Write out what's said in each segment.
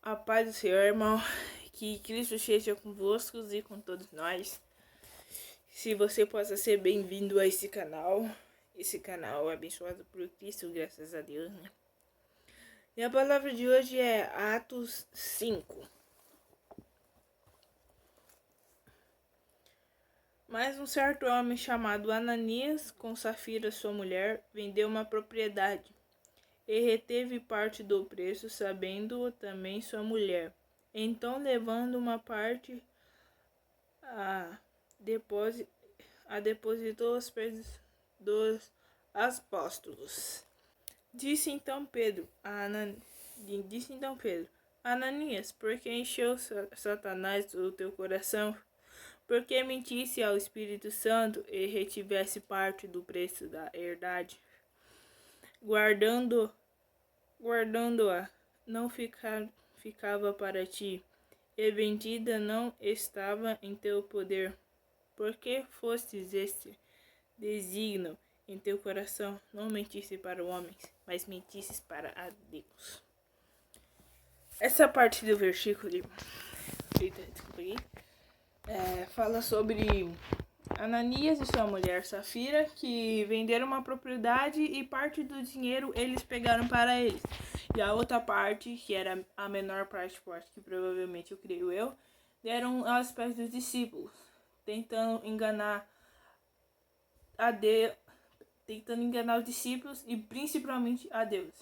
A paz do Senhor, irmão, que Cristo esteja convosco e com todos nós. Se você possa ser bem-vindo a esse canal é abençoado por Cristo, graças a Deus, né? E a palavra de hoje é Atos 5. Mas um certo homem chamado Ananias, com Safira sua mulher, vendeu uma propriedade e reteve parte do preço, sabendo-o também sua mulher. Então, levando uma parte, depositou aos pés dos apóstolos. Disse então Pedro, Ananias, por que encheu Satanás o teu coração? Porque mentisse ao Espírito Santo e retivesse parte do preço da herdade, guardando-a, não ficava para ti, e vendida não estava em teu poder. Porque fostes este desígnio em teu coração, não mentisse para homens, mas mentisses para a Deus. Essa parte do versículo fala sobre Ananias e sua mulher Safira, que venderam uma propriedade e parte do dinheiro eles pegaram para eles. E a outra parte, que era a menor parte, que provavelmente eu creio eu, deram aos pés dos discípulos, tentando enganar os discípulos e principalmente a Deus.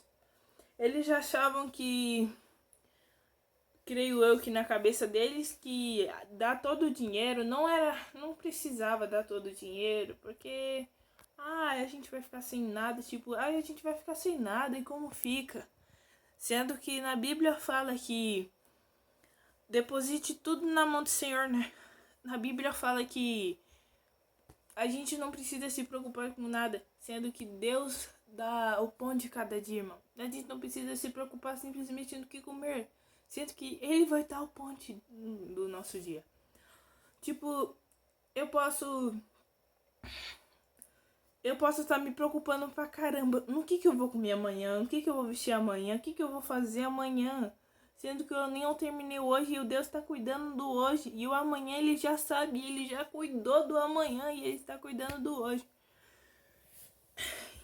Eles achavam que, creio eu, que na cabeça deles, que dar todo o dinheiro não precisava dar todo o dinheiro, porque a gente vai ficar sem nada, a gente vai ficar sem nada, e como fica? Sendo que na Bíblia fala que deposite tudo na mão do Senhor, né? Na Bíblia fala que a gente não precisa se preocupar com nada, sendo que Deus dá o pão de cada dia, irmão. A gente não precisa se preocupar simplesmente no que comer, sendo que Ele vai dar o pão do nosso dia. Eu posso estar me preocupando pra caramba no que eu vou comer amanhã, no que eu vou vestir amanhã, o que eu vou fazer amanhã, sendo que eu nem terminei hoje e o Deus está cuidando do hoje, e o amanhã Ele já sabe, Ele já cuidou do amanhã e Ele está cuidando do hoje.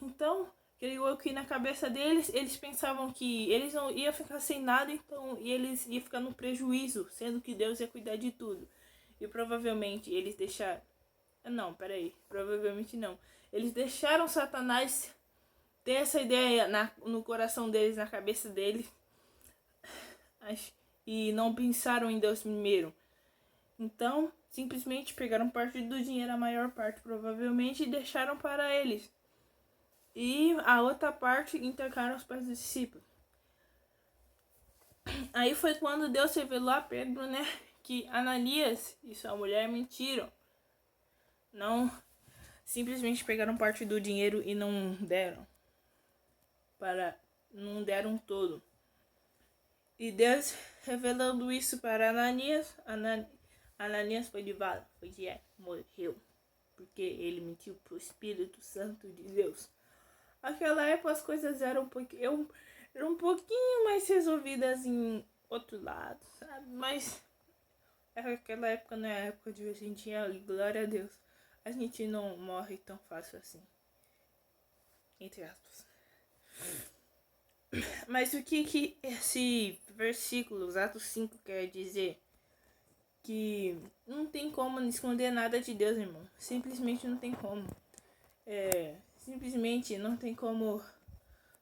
Então, creio eu que na cabeça deles, eles pensavam que eles não iam ficar sem nada, então, e eles iam ficar no prejuízo, sendo que Deus ia cuidar de tudo. E provavelmente eles deixaram... Provavelmente não. Eles deixaram Satanás ter essa ideia no coração deles, na cabeça deles, e não pensaram em Deus primeiro. Então, simplesmente pegaram parte do dinheiro, a maior parte provavelmente, e deixaram para eles. E a outra parte entregaram aos pés dos discípulos. Aí foi quando Deus revelou a Pedro, né, que Ananias e sua mulher mentiram. Não simplesmente pegaram parte do dinheiro e não deram todo. E Deus revelando isso para Ananias, Ananias foi de vala, morreu, porque ele mentiu para o Espírito Santo de Deus. Naquela época as coisas eram um pouquinho mais resolvidas em outro lado, sabe? Mas aquela época não é a época de hoje em dia, glória a Deus. A gente não morre tão fácil assim, entre aspas. Mas o que esse versículo, Atos 5, quer dizer? Que não tem como esconder nada de Deus, irmão. Simplesmente não tem como. Simplesmente não tem como.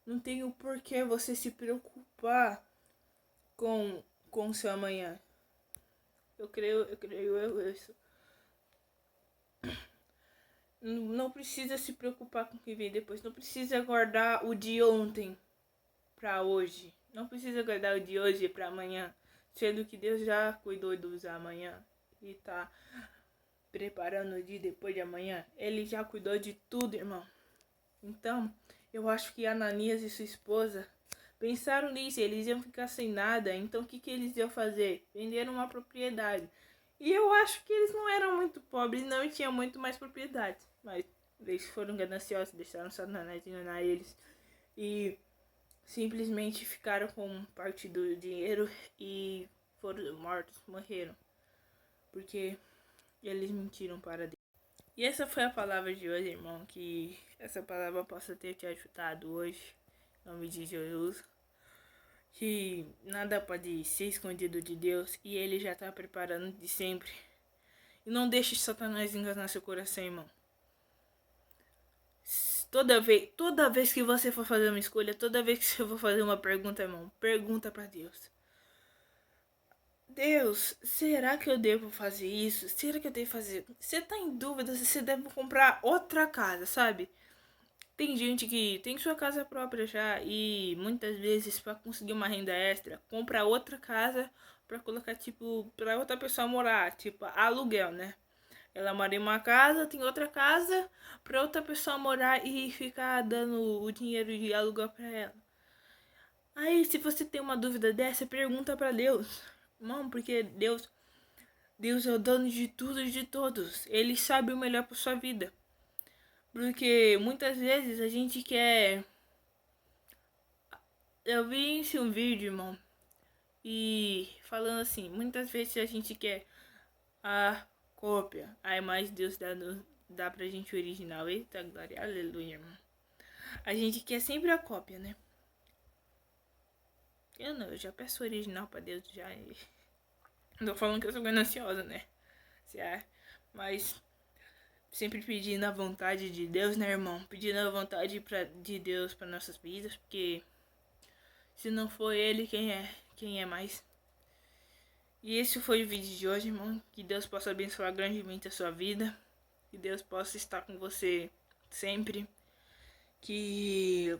Não tem o porquê você se preocupar com o seu amanhã. Eu creio isso. Não precisa se preocupar com o que vem depois. Não precisa guardar o de ontem para hoje. Não precisa guardar o de hoje para amanhã. Sendo que Deus já cuidou dos amanhã e tá preparando o dia depois de amanhã. Ele já cuidou de tudo, irmão. Então, eu acho que Ananias e sua esposa pensaram nisso. Eles iam ficar sem nada. Então, o que eles iam fazer? Venderam uma propriedade. E eu acho que eles não eram muito pobres, não, e tinham muito mais propriedades. Mas eles foram gananciosos, deixaram Satanás enganar eles. E simplesmente ficaram com parte do dinheiro e foram mortos, morreram, porque eles mentiram para Deus. E essa foi a palavra de hoje, irmão, que essa palavra possa ter te ajudado hoje, em nome de Jesus. Que nada pode ser escondido de Deus e Ele já está preparando de sempre. E não deixe Satanás enganar seu coração, irmão. Toda vez que você for fazer uma escolha, toda vez que você for fazer uma pergunta, irmão, pergunta para Deus. Deus, será que eu devo fazer isso? Será que eu devo fazer? Você tá em dúvida se você deve comprar outra casa, sabe? Tem gente que tem sua casa própria já e muitas vezes para conseguir uma renda extra, compra outra casa para colocar tipo para outra pessoa morar, tipo aluguel, né? Ela mora em uma casa, tem outra casa para outra pessoa morar e ficar dando o dinheiro de aluguel para ela. Aí, se você tem uma dúvida dessa, pergunta para Deus. Não, porque Deus é o dono de tudo e de todos. Ele sabe o melhor para sua vida. Porque muitas vezes a gente quer. Eu vi em um vídeo, irmão, e falando assim, muitas vezes a gente quer a cópia, aí mais Deus dá pra gente o original. Eita glória, aleluia, irmão. A gente quer sempre a cópia, né? Eu já peço o original pra Deus já. Não tô falando que eu sou gananciosa, né? Mas sempre pedindo a vontade de Deus, né, irmão? Pedindo a vontade de Deus para nossas vidas, porque se não for Ele, quem é mais? E esse foi o vídeo de hoje, irmão. Que Deus possa abençoar grandemente a sua vida. Que Deus possa estar com você sempre. Que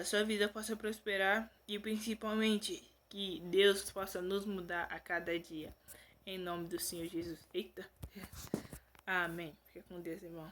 sua vida possa prosperar. E principalmente que Deus possa nos mudar a cada dia. Em nome do Senhor Jesus. Eita. Amém. Fica com Deus, irmão.